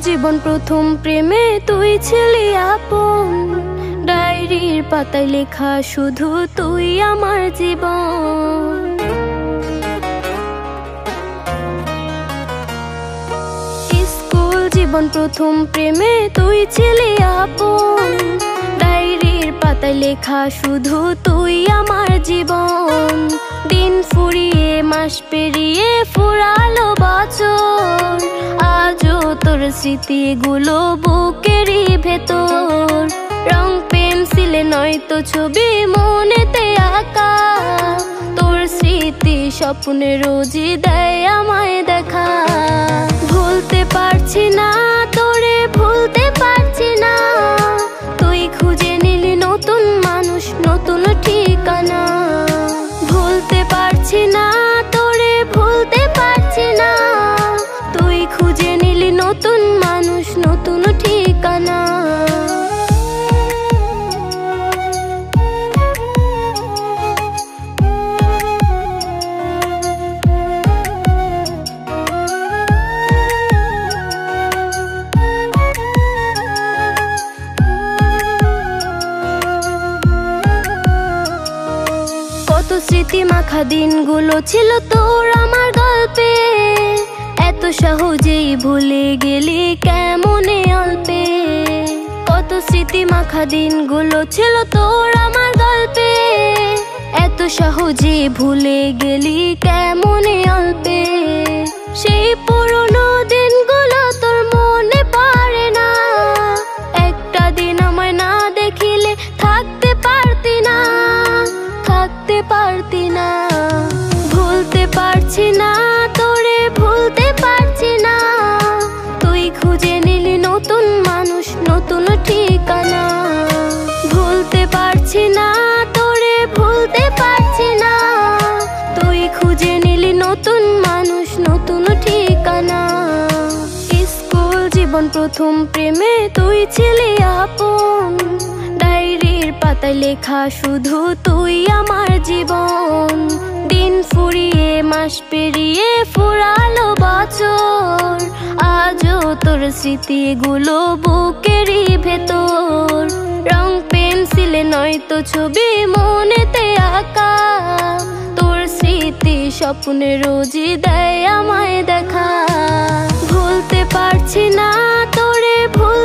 জীবন প্রথম প্রেমে তুই ছিলি আপন, ডায়েরির পাতায় লেখা শুধু তুই আমার জীবন। স্কুল জীবন প্রথম প্রেমে তুই ছিলি আপন, ডায়েরির পাতায় লেখা শুধু তুই আমার জীবন। দিন ফুরিয়ে মাস পেরিয়ে ফুরালো বছর, আজও তোর স্মৃতিগুলো বুকেরই ভেতর। রং পেন্সিলে নয়তো ছবি মনেতে আঁকা, তোর স্মৃতি স্বপ্নে রোজই দেয় আমায় দেখা। ভুলতে পারছি না তোরে, ভুলতে পারছি না, তুই খুঁজে নিলি নতুন মানুষ, নতুন ঠিকানা। ভুলতে পারছি না তোরে, ভুলতে পারছি না, তুই খুঁজে নিলি নতুন মানুষ, নতুন ঠিকানা। কত স্মৃতি মাখা দিনগুলো ছিল তোর আমার গল্পে, এত সহজেই ভুলে গেলি কেমনে অল্পে। কত স্মৃতি মাখা দিনগুলো ছিল তোর আমার গল্পে, এত সহজেই ভুলে গেলি কেমনে অল্পে। সেই পুরনো দিনগুলো তোর মনে পড়ে না, একটা দিন আমায় না দেখিলে থাকতে পারতি না, থাকতে পারতি না। ভুলতে পারছি না তোরে, ভুলতে পারছি না, তুই খুঁজে নিলি নতুন মানুষ, নতুন ঠিকানা। ভুলতে পারছি না তোরে, ভুলতে পারছি না, তুই খুঁজে নিলি নতুন মানুষ, নতুন ঠিকানা। স্কুল জীবন প্রথম প্রেমে তুই ছিলি আপন, ডায়েরির পাতায় লেখা শুধু তুই আমার জীবন। দিন ফুরিয়ে মাস পেরিয়ে ফুরালো বছর, আজও তোর স্মৃতিগুলো বুকেরই ভেতর। রং পেন্সিলে নয়তো ছবি মনেতে আঁকা, তোর স্মৃতি স্বপ্নে রোজই দেয় আমায় দেখা। ভুলতে পারছি না তোরে, ভুল